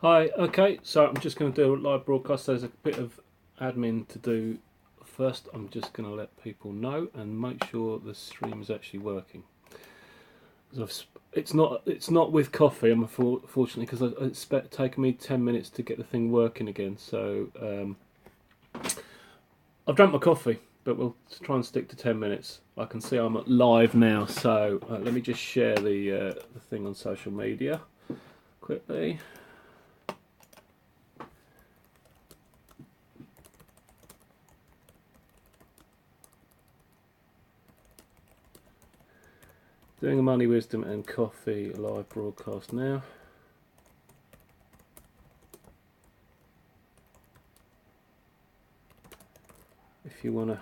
Hi, okay, so I'm just going to do a live broadcast. There's a bit of admin to do first. I'm just going to let people know and make sure the stream is actually working. It's not with coffee, unfortunately, because it's taken me 10 minutes to get the thing working again. So I've drank my coffee, but we'll try and stick to 10 minutes. I can see I'm live now, so let me just share the thing on social media quickly. Doing a Money, Wisdom and Coffee live broadcast now. If you want to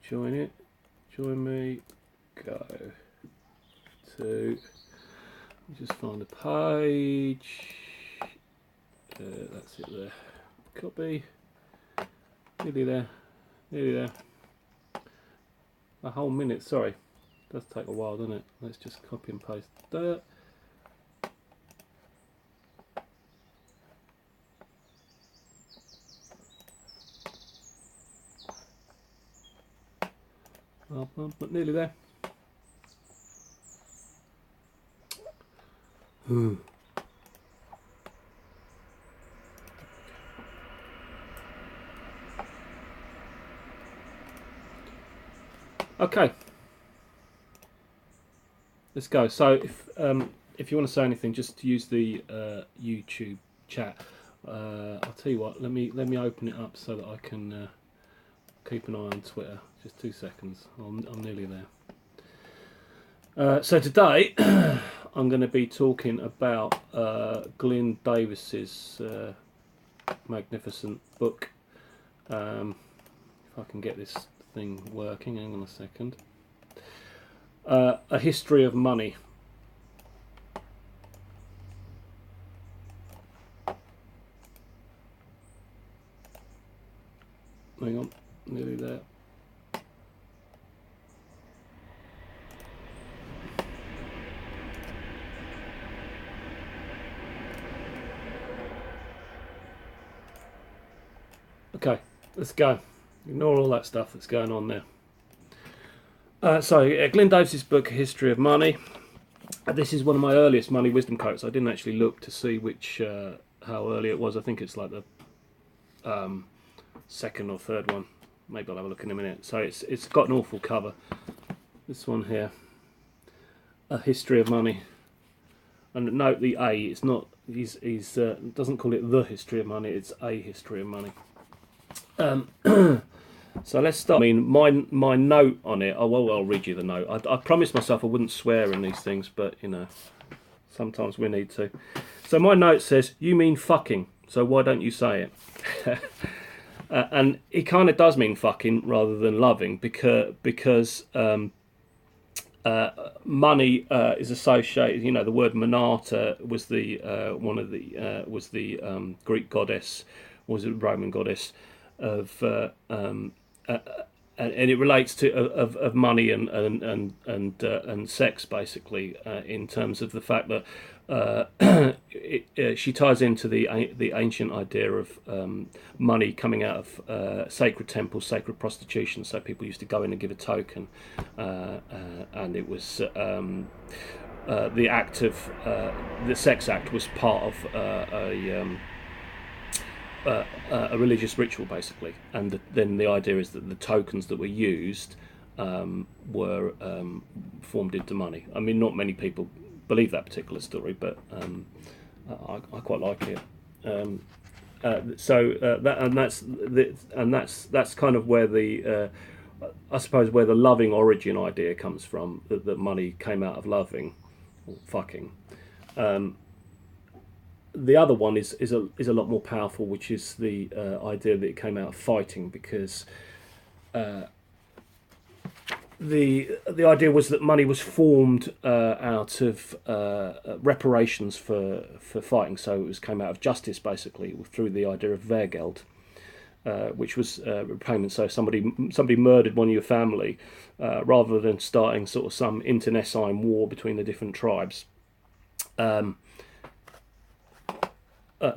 join it, join me, go to, just find a page, that's it there, copy, nearly there, a whole minute, sorry, it does take a while, doesn't it? Let's just copy and paste that. But nearly there. Okay, let's go. So if you want to say anything, just use the YouTube chat. I'll tell you what. Let me open it up so that I can keep an eye on Twitter. Just 2 seconds. I'm nearly there. So today I'm going to be talking about Glyn Davis's magnificent book. If I can get this thing working, hang on a second. A History of Money. Hang on, nearly there. Okay, let's go. Ignore all that stuff that's going on there. Glyn Davis's book, A History of Money. This is one of my earliest money wisdom quotes. I didn't actually look to see how early it was. I think it's like the second or third one. Maybe I'll have a look in a minute. So it's got an awful cover. This one here, A History of Money. And note the A. It's not. He's doesn't call it The History of Money. It's A History of Money. So let's start. I mean, my note on it. Oh well, I'll read you the note. I promised myself I wouldn't swear in these things, but you know, sometimes we need to. So my note says, "You mean fucking, so why don't you say it?" And it kind of does mean fucking rather than loving, because money is associated. You know, the word monata was the was the Greek goddess, was a Roman goddess of. And it relates to of money and sex basically, in terms of the fact that she ties into the ancient idea of money coming out of sacred temples, sacred prostitution. So people used to go in and give a token, and it was the act of the sex act was part of a religious ritual, basically, and then the idea is that the tokens that were used were formed into money. I mean, not many people believe that particular story, but I quite like it. That's kind of where the I suppose where the loving origin idea comes from. That money came out of loving, or fucking. The other one is a lot more powerful, which is the idea that it came out of fighting, because the idea was that money was formed out of reparations for fighting. So it came out of justice, basically, through the idea of Wehrgeld. which was repayment. So somebody murdered one of your family, rather than starting sort of some internecine war between the different tribes.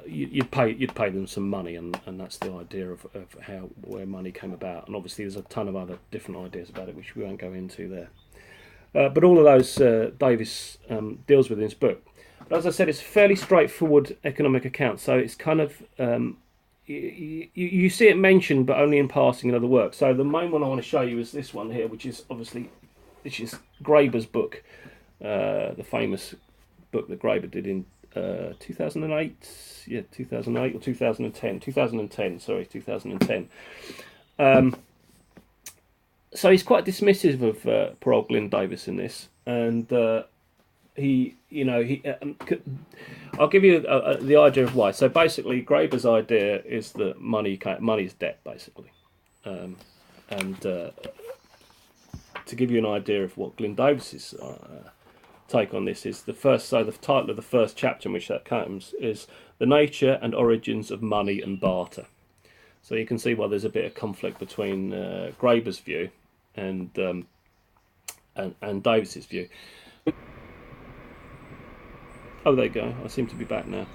You'd pay them some money, and that's the idea of where money came about. And obviously, there's a ton of other different ideas about it, which we won't go into there. But all of those Davis deals with in his book. But as I said, it's a fairly straightforward economic account. So it's kind of you see it mentioned, but only in passing in other work. So the main one I want to show you is this one here, which is Graeber's book, the famous book that Graeber did in 2008, 2008 or 2010, sorry, 2010. So he's quite dismissive of poor old Glyn Davis in this, and I'll give you the idea of why. So basically, Graeber's idea is that money is debt, basically, and to give you an idea of what Glyn Davis's take on this is the title of the first chapter in which that comes is "The Nature and Origins of Money and Barter." So you can see why there's a bit of conflict between Graeber's view and Davis's view. Oh, there you go. I seem to be back now.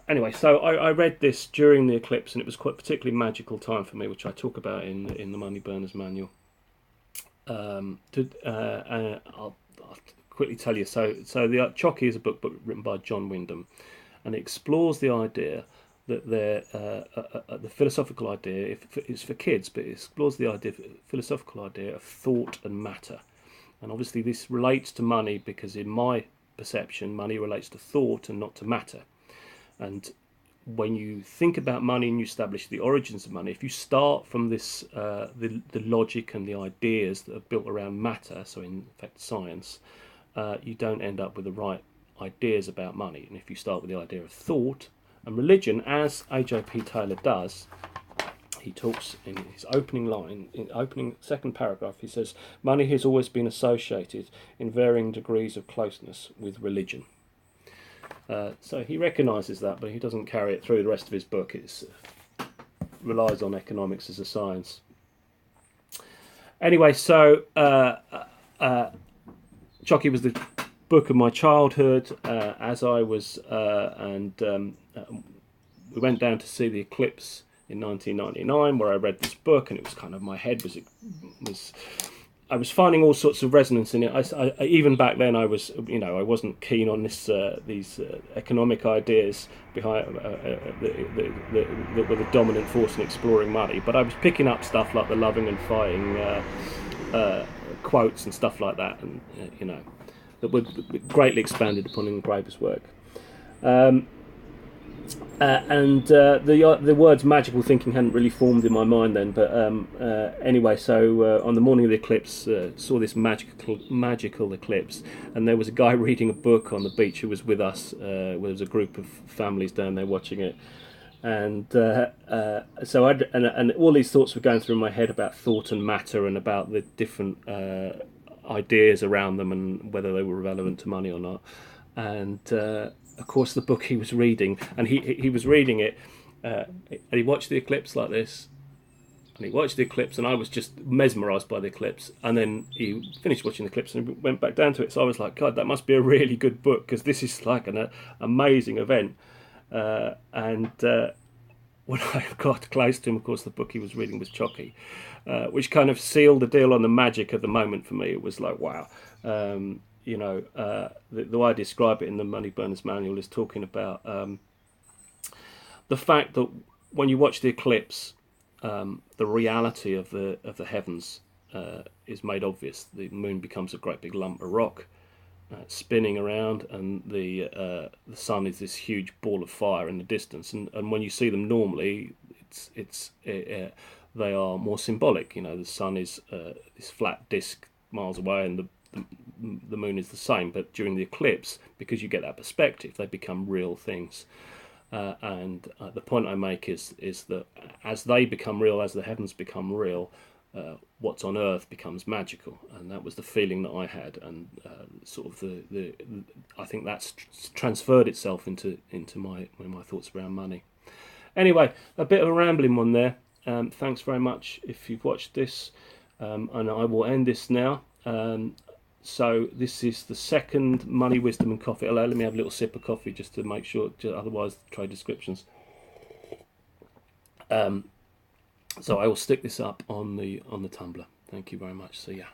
Anyway, so I read this during the eclipse, and it was quite a particularly magical time for me, which I talk about in the Money Burners Manual. I'll quickly tell you. So the Chocky is a book written by John Wyndham, and it explores the idea that the philosophical idea is for kids, but it explores the philosophical idea of thought and matter. And obviously this relates to money because in my perception, money relates to thought and not to matter. And when you think about money and you establish the origins of money, if you start from this, the logic and the ideas that are built around matter, so in fact science, you don't end up with the right ideas about money. And if you start with the idea of thought and religion, as A.J.P. Taylor does, he talks in his opening second paragraph, he says, money has always been associated in varying degrees of closeness with religion. So he recognises that, but he doesn't carry it through the rest of his book. It relies on economics as a science. Anyway, so Chocky was the book of my childhood, as I was, we went down to see the eclipse in 1999, where I read this book, and it was kind of, my head I was finding all sorts of resonance in it. I even back then I wasn't keen on these economic ideas behind that were the dominant force in exploring money. But I was picking up stuff like the loving and fighting quotes and stuff like that, and that were greatly expanded upon in Graeber's work. The words magical thinking hadn't really formed in my mind then, but anyway, so on the morning of the eclipse, saw this magical eclipse, and there was a guy reading a book on the beach who was with us. There was a group of families down there watching it, and so and all these thoughts were going through my head about thought and matter, and about the different ideas around them, and whether they were relevant to money or not, and of course, the book he was reading, and he was reading it, and he watched the eclipse like this, and he watched the eclipse, and I was just mesmerised by the eclipse, and then he finished watching the eclipse and went back down to it, so I was like, God, that must be a really good book, because this is like an amazing event, and when I got close to him, of course, the book he was reading was Chocky, which kind of sealed the deal on the magic of the moment for me. It was like, wow. The way I describe it in the Money Burners Manual is talking about the fact that when you watch the eclipse, the reality of the heavens is made obvious. The moon becomes a great big lump of rock spinning around, and the sun is this huge ball of fire in the distance. And when you see them normally, they are more symbolic. The sun is this flat disc miles away, and the moon is the same, but during the eclipse, because you get that perspective, they become real things. And the point I make is that as they become real, as the heavens become real, what's on earth becomes magical, and that was the feeling that I had, and sort of I think that's transferred itself into my thoughts around money. Anyway, a bit of a rambling one there. Thanks very much if you've watched this, and I will end this now. So this is the second Money, Wisdom and Coffee. Let me have a little sip of coffee just to make sure, otherwise trade descriptions. So I will stick this up on the Tumblr. Thank you very much. See ya.